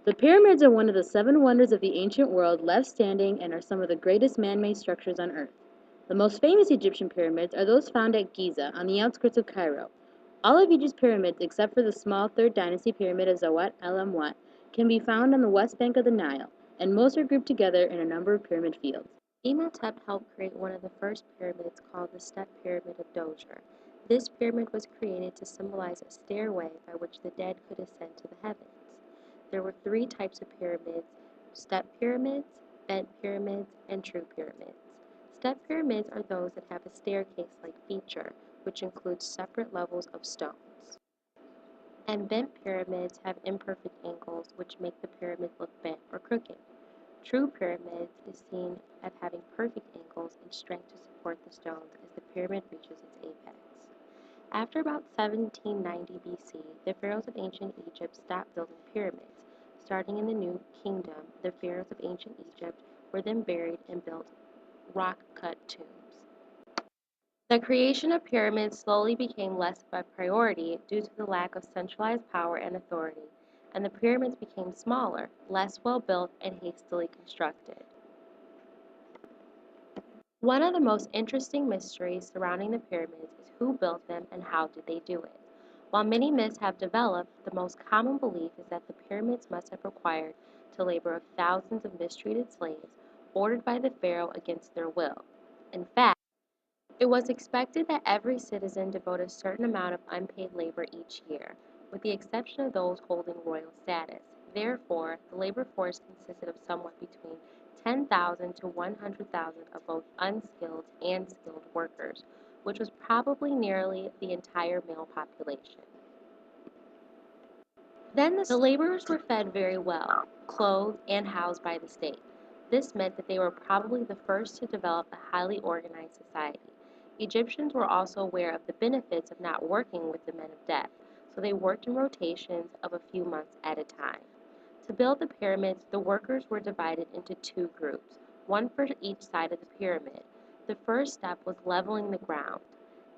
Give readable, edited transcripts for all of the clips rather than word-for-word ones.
The pyramids are one of the seven wonders of the ancient world left standing and are some of the greatest man made structures on earth. The most famous Egyptian pyramids are those found at Giza, on the outskirts of Cairo. All of Egypt's pyramids, except for the small 3rd Dynasty pyramid of Zawat el Amwat, can be found on the west bank of the Nile, and most are grouped together in a number of pyramid fields. Imhotep helped create one of the first pyramids called the Step Pyramid of Djoser. This pyramid was created to symbolize a stairway by which the dead could ascend to the heavens. There were three types of pyramids: step pyramids, bent pyramids, and true pyramids. Step pyramids are those that have a staircase-like feature, which includes separate levels of stones. And bent pyramids have imperfect angles, which make the pyramid look bent or crooked. True pyramids is seen as having perfect angles and strength to support the stones as the pyramid reaches its apex. After about 1790 BC, the pharaohs of ancient Egypt stopped building pyramids. Starting in the New Kingdom, the pharaohs of ancient Egypt were then buried and built rock-cut tombs. The creation of pyramids slowly became less of a priority due to the lack of centralized power and authority, and the pyramids became smaller, less well built, and hastily constructed. One of the most interesting mysteries surrounding the pyramids is who built them and how did they do it. While many myths have developed, the most common belief is that the pyramids must have required the labor of thousands of mistreated slaves ordered by the pharaoh against their will. In fact, it was expected that every citizen devote a certain amount of unpaid labor each year, with the exception of those holding royal status. Therefore, the labor force consisted of somewhere between 10,000 to 100,000 of both unskilled and skilled workers, which was probably nearly the entire male population. Then the laborers were fed very well, clothed, and housed by the state. This meant that they were probably the first to develop a highly organized society. Egyptians were also aware of the benefits of not working with the men of death, so they worked in rotations of a few months at a time. To build the pyramids, the workers were divided into two groups, one for each side of the pyramid. The first step was leveling the ground.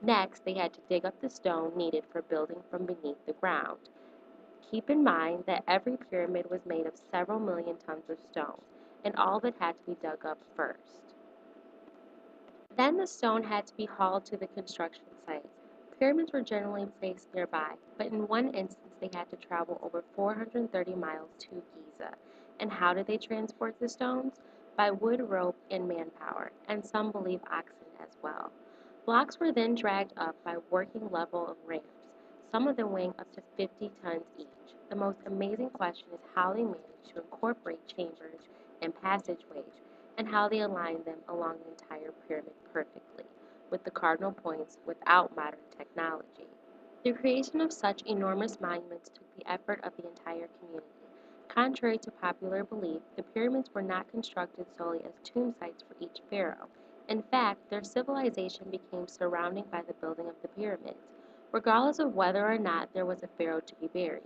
Next, they had to dig up the stone needed for building from beneath the ground. Keep in mind that every pyramid was made of several million tons of stone, and all of it had to be dug up first. Then the stone had to be hauled to the construction site. Pyramids were generally placed nearby, but in one instance they had to travel over 430 miles to Giza. And how did they transport the stones? By wood, rope, and manpower, and some believe oxen as well. Blocks were then dragged up by working level of ramps, some of them weighing up to 50 tons each. The most amazing question is how they managed to incorporate chambers and passageways, and how they aligned them along the entire pyramid perfectly, with the cardinal points without modern technology. The creation of such enormous monuments took the effort of the entire community. Contrary to popular belief, the pyramids were not constructed solely as tomb sites for each pharaoh. In fact, their civilization became surrounded by the building of the pyramids, regardless of whether or not there was a pharaoh to be buried.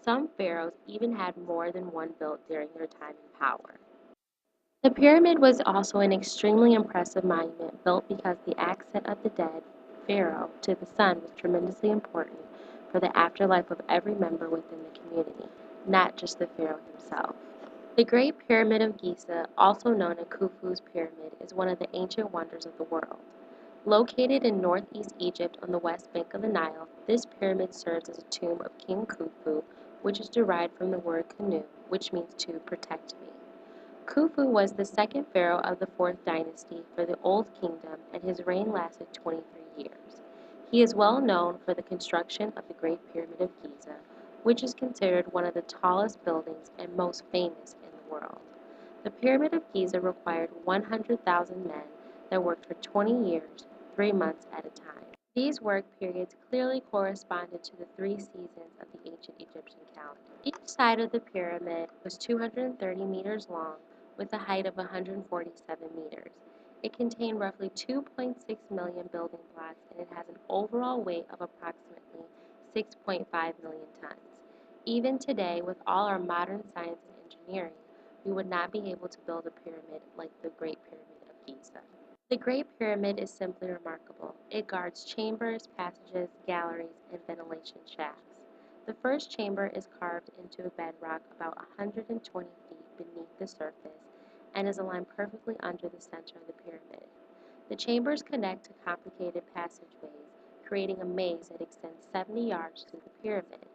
Some pharaohs even had more than one built during their time in power. The pyramid was also an extremely impressive monument built because the ascent of the dead pharaoh to the sun was tremendously important for the afterlife of every member within the community, not just the pharaoh himself. The Great Pyramid of Giza, also known as Khufu's Pyramid, is one of the ancient wonders of the world. Located in northeast Egypt on the west bank of the Nile, this pyramid serves as a tomb of King Khufu, which is derived from the word Khnum, which means to protect me. Khufu was the second pharaoh of the 4th dynasty for the Old Kingdom, and his reign lasted 23 years. He is well known for the construction of the Great Pyramid of Giza, which is considered one of the tallest buildings and most famous in the world. The Pyramid of Giza required 100,000 men that worked for 20 years, 3 months at a time. These work periods clearly corresponded to the 3 seasons of the ancient Egyptian calendar. Each side of the pyramid was 230 meters long with a height of 147 meters. It contained roughly 2.6 million building blocks, and it has an overall weight of approximately 6.5 million tons. Even today, with all our modern science and engineering, we would not be able to build a pyramid like the Great Pyramid of Giza. The Great Pyramid is simply remarkable. It guards chambers, passages, galleries, and ventilation shafts. The first chamber is carved into a bedrock about 120 feet beneath the surface and is aligned perfectly under the center of the pyramid. The chambers connect to complicated passageways, creating a maze that extends 70 yards through the pyramid.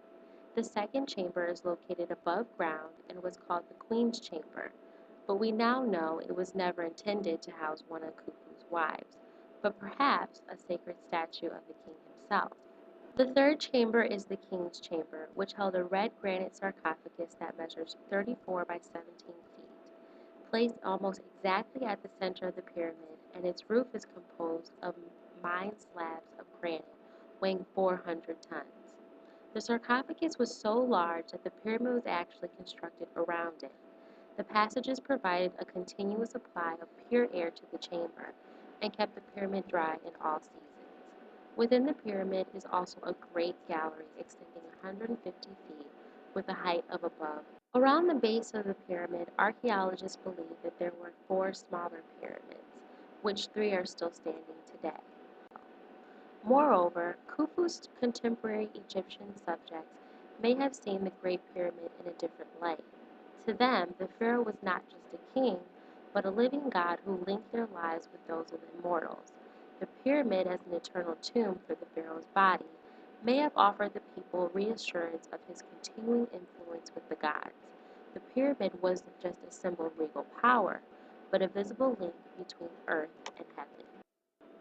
The second chamber is located above ground and was called the Queen's Chamber, but we now know it was never intended to house one of Khufu's wives, but perhaps a sacred statue of the king himself. The third chamber is the King's Chamber, which held a red granite sarcophagus that measures 34 by 17 feet, placed almost exactly at the center of the pyramid, and its roof is composed of mined slabs of granite weighing 400 tons. The sarcophagus was so large that the pyramid was actually constructed around it. The passages provided a continuous supply of pure air to the chamber and kept the pyramid dry in all seasons. Within the pyramid is also a great gallery extending 150 feet with a height of above. Around the base of the pyramid, archaeologists believe that there were four smaller pyramids, which three are still standing today. Moreover, Khufu's contemporary Egyptian subjects may have seen the Great Pyramid in a different light. To them, the pharaoh was not just a king, but a living God who linked their lives with those of the immortals. The pyramid, as an eternal tomb for the pharaoh's body, may have offered the people reassurance of his continuing influence with the gods. The pyramid wasn't just a symbol of regal power, but a visible link between earth and heaven.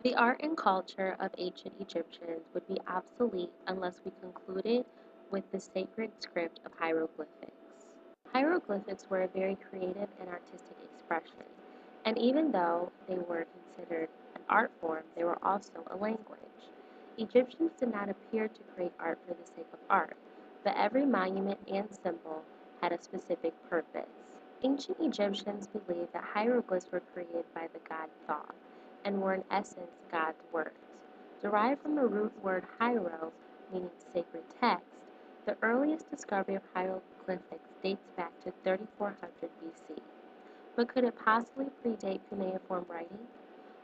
The art and culture of ancient Egyptians would be obsolete unless we concluded with the sacred script of hieroglyphics. Hieroglyphics were a very creative and artistic expression, and even though they were considered an art form, they were also a language. Egyptians did not appear to create art for the sake of art, but every monument and symbol had a specific purpose. Ancient Egyptians believed that hieroglyphs were created by the god Thoth and were in essence God's words. Derived from the root word hieros, meaning sacred text, the earliest discovery of hieroglyphics dates back to 3400 BC. But could it possibly predate cuneiform writing?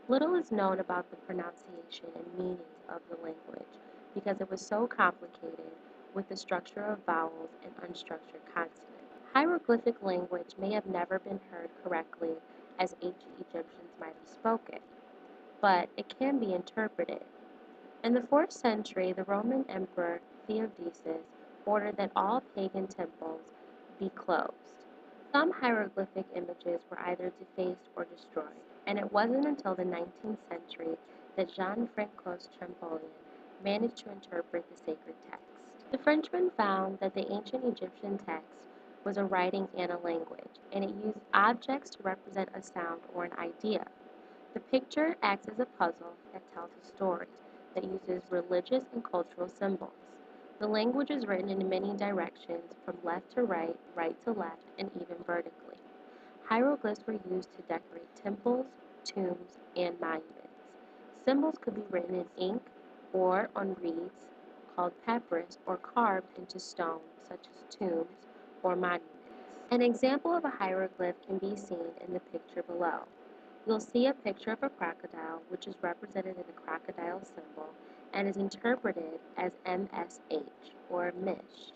Little is known about the pronunciation and meaning of the language because it was so complicated with the structure of vowels and unstructured consonants. Hieroglyphic language may have never been heard correctly as ancient Egyptians might have spoken, but it can be interpreted. In the 4th century, the Roman Emperor Theodosius ordered that all pagan temples be closed. Some hieroglyphic images were either defaced or destroyed, and it wasn't until the 19th century that Jean-François Champollion managed to interpret the sacred text. The Frenchman found that the ancient Egyptian text was a writing and a language, and it used objects to represent a sound or an idea. The picture acts as a puzzle that tells a story that uses religious and cultural symbols. The language is written in many directions, from left to right, right to left, and even vertically. Hieroglyphs were used to decorate temples, tombs, and monuments. Symbols could be written in ink or on reeds called papyrus or carved into stone, such as tombs or monuments. An example of a hieroglyph can be seen in the picture below. You'll see a picture of a crocodile, which is represented in the crocodile symbol and is interpreted as MSH, or Mish.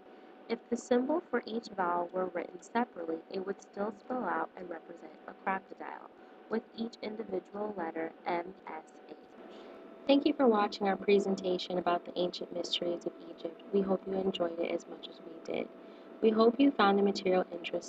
If the symbol for each vowel were written separately, it would still spell out and represent a crocodile, with each individual letter MSH. Thank you for watching our presentation about the ancient mysteries of Egypt. We hope you enjoyed it as much as we did. We hope you found the material interesting.